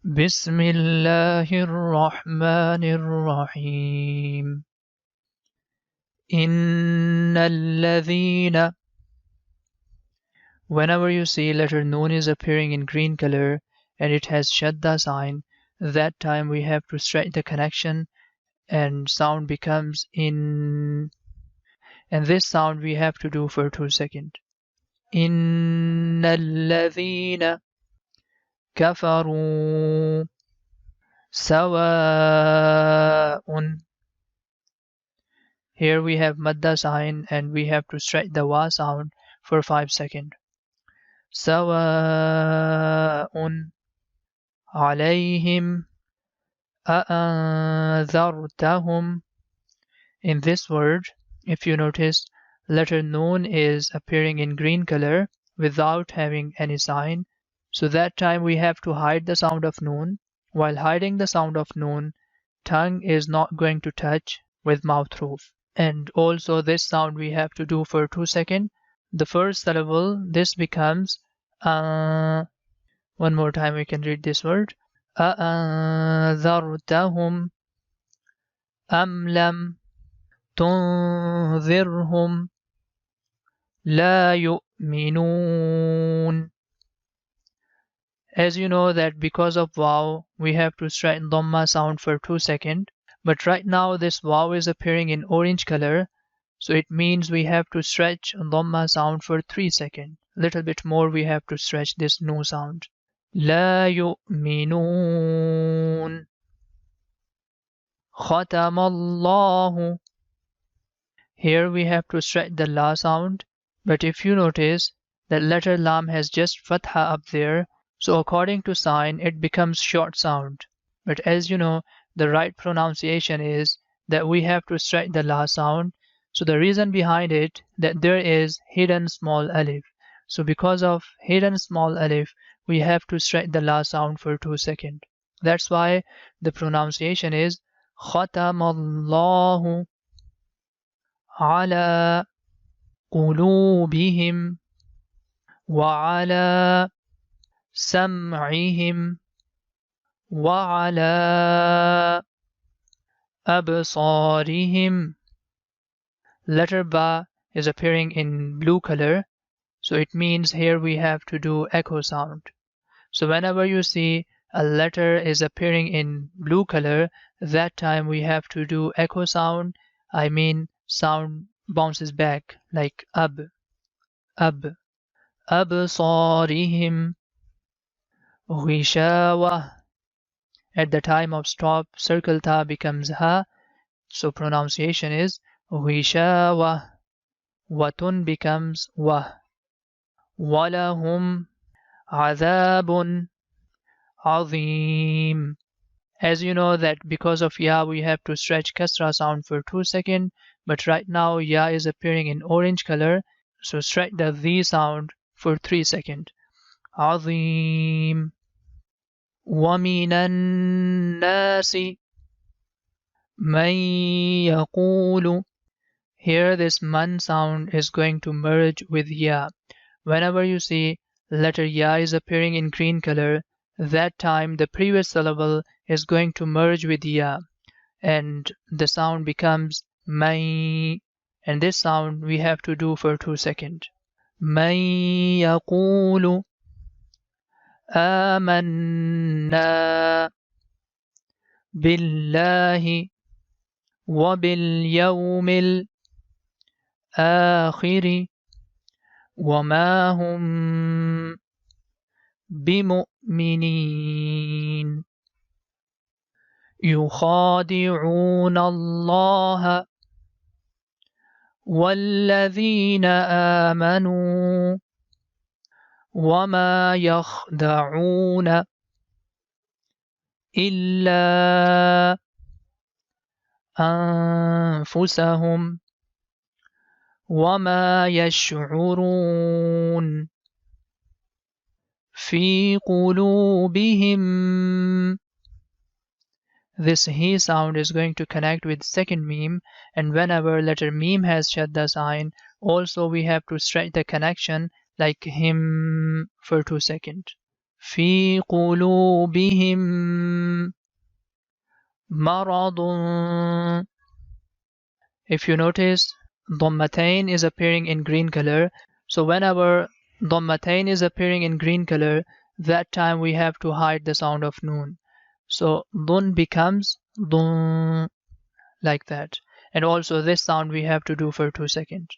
Bismillahirrahmanirrahim. Innalladhina. Whenever you see letter Noon is appearing in green color and it has shadda sign, that time we have to stretch the connection and sound becomes in. And this sound we have to do for 2 seconds. Innalladhina kafaru sawa'un. Here we have madda sign and we have to stretch the wa sound for 5 seconds. Sawa'un alayhim a'anzartahum. In this word, if you notice, letter Noon is appearing in green color without having any sign. So that time we have to hide the sound of Noon. While hiding the sound of Noon, tongue is not going to touch with mouth roof. And also this sound we have to do for 2 seconds. The first syllable, this becomes one more time we can read this word. أَأَنذَرْتَهُمْ أَمْ لَمْ تُنذِرْهُمْ لَا يُؤْمِنُونَ. As you know that because of Waw, we have to stretch Dhamma sound for 2 seconds. But right now this Waw is appearing in orange color. So it means we have to stretch Dhamma sound for 3 seconds. Little bit more we have to stretch this No sound. لا يؤمنون ختم الله. Here we have to stretch the La sound. But if you notice that letter Lam has just Fatha up there. So according to sign it becomes short sound. But as you know, the right pronunciation is that we have to stretch the La sound. So the reason behind it that there is hidden small alif. So because of hidden small alif, we have to stretch the La sound for 2 seconds. That's why the pronunciation is Khatamallahu ala qulubihim wa ala sam'ihim wa ala absarihim. Letter Ba is appearing in blue color, so it means here we have to do echo sound. So whenever you see a letter is appearing in blue color, that time we have to do echo sound. I mean sound bounces back like ab. Absarihim ghishawa. At the time of stop, circle ta becomes ha, so pronunciation is ghishawa. Watun becomes wa. Walahum adhabun azim. As you know that because of Ya we have to stretch Kasra sound for 2 seconds, but right now Ya is appearing in orange color, so stretch the Z sound for 3 seconds. Azim. وَمِنَ النَّاسِ مَن يَقُولُ. Here this man sound is going to merge with Ya. Whenever you see letter Ya is appearing in green color, that time the previous syllable is going to merge with Ya and the sound becomes May, and this sound we have to do for 2 seconds. مَن يَقُولُ آمنا بالله وباليوم الآخر وما هم بمؤمنين يخادعون الله والذين آمنوا وما يخدعون إلا أنفسهم وما يشعرون في قلوبهم. This he sound is going to connect with second meme, and whenever letter meme has shadda sign, also we have to stretch the connection like him for 2 seconds. في قلوبهم مرض. If you notice, Dhammatain is appearing in green color. So whenever Dhammatain is appearing in green color, that time we have to hide the sound of Noon. So Dun becomes Dun, like that. And also this sound we have to do for 2 seconds.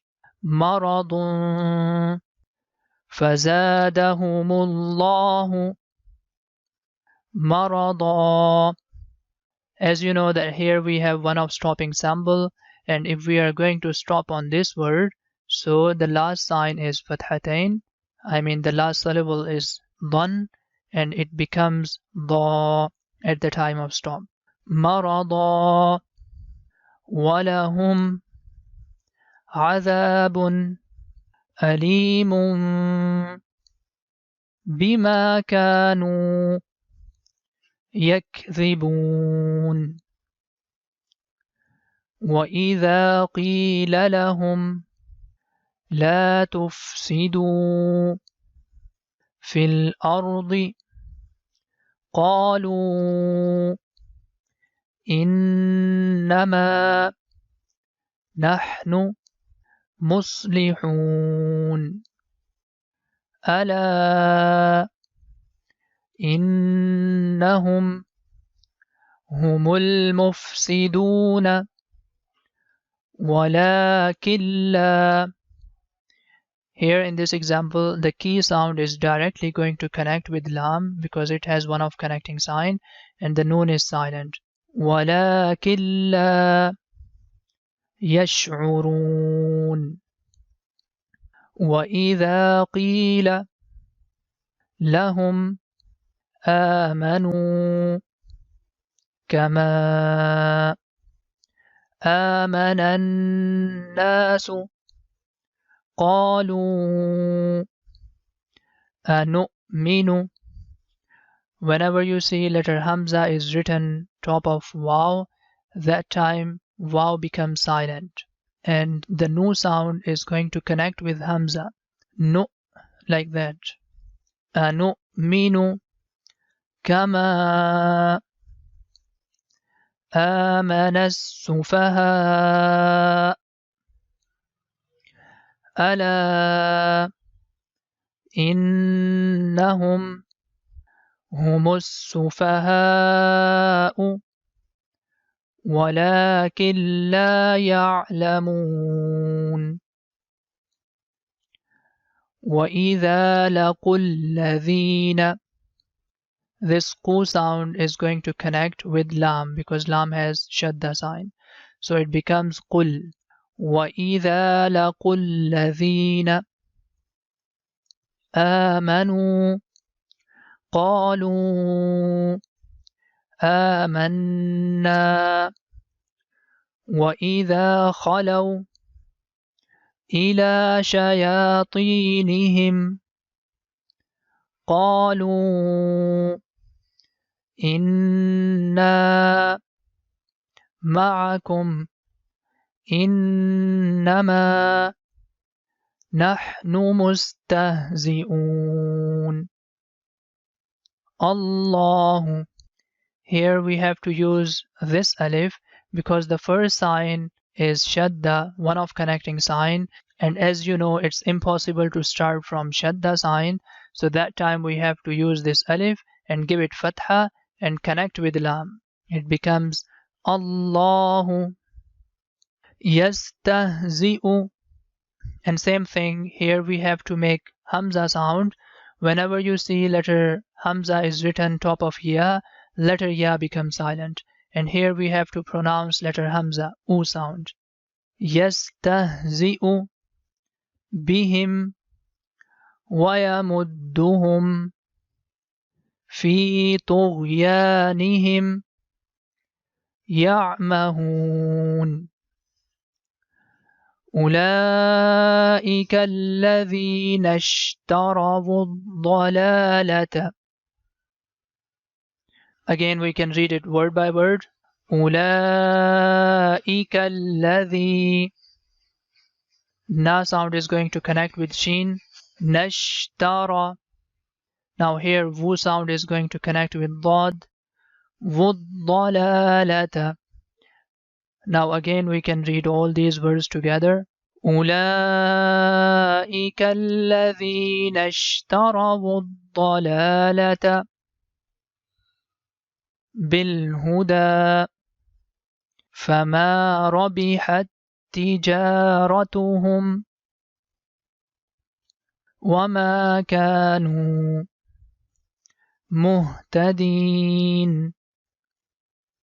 مرض فزادهم الله مرضا. As you know that here we have one of stopping symbol, and if we are going to stop on this word, so the last sign is fathatain, I mean the last syllable is dhan, and it becomes dha at the time of stop. Marada walahum عذاب أليم بما كانوا يكذبون وإذا قيل لهم لا تفسدوا في الأرض قالوا إنما نحن مصلحون ألا إنهم هم المفسدون ولكن لا. Here in this example, the key sound is directly going to connect with lam because it has one of connecting sign, and the noon is silent. ولكن لا يشعرون وإذا قيل لهم آمنوا كما آمن الناس قالوا أنؤمن. Whenever you see letter Hamza is written top of Waw, that time Waw becomes silent, and the Nu sound is going to connect with Hamza. Nu, like that. أنؤمن كما آمن السفهاء ألا إنهم هم السفهاء ولكن لا يعلمون وإذا لقوا الذين. This Q sound is going to connect with Lam because Lam has Shadda sign. So it becomes قل. وَإِذَا لَقُوا الَّذِينَ آمَنُوا قَالُوا آمَنَّا وَإِذَا خَلَوْا إِلَى شَيَاطِينِهِمْ قَالُوا إِنَّا مَعَكُمْ إِنَّمَا نَحْنُ مُسْتَهْزِئُونَ. Allah. Here we have to use this alif because the first sign is Shadda, one of connecting sign, and as you know it's impossible to start from Shadda sign, so that time we have to use this alif and give it Fatha and connect with Lam. It becomes Allahu Yastahzi'u. And same thing, here we have to make Hamza sound. Whenever you see letter Hamza is written top of Ya, letter Ya becomes silent. And here we have to pronounce letter Hamza, U sound. Yastahzi'u bihim وَيَمُدُّهُمْ فِي طُغْيَانِهِمْ يَعْمَهُونَ أُولَئِكَ الَّذِينَ اشْتَرَوُا الضَّلَالَةَ. Again we can read it word by word. أُولَئِكَ الَّذِي. Na sound is going to connect with Sheen. Nashtara. Now here wu sound is going to connect with dad. وَالضَّلَالَةَ. Now again we can read all these words together. أولئك الذين اشتروا الضلالة بالهدى فما ربحت تجارتهم وما كانوا مهتدين.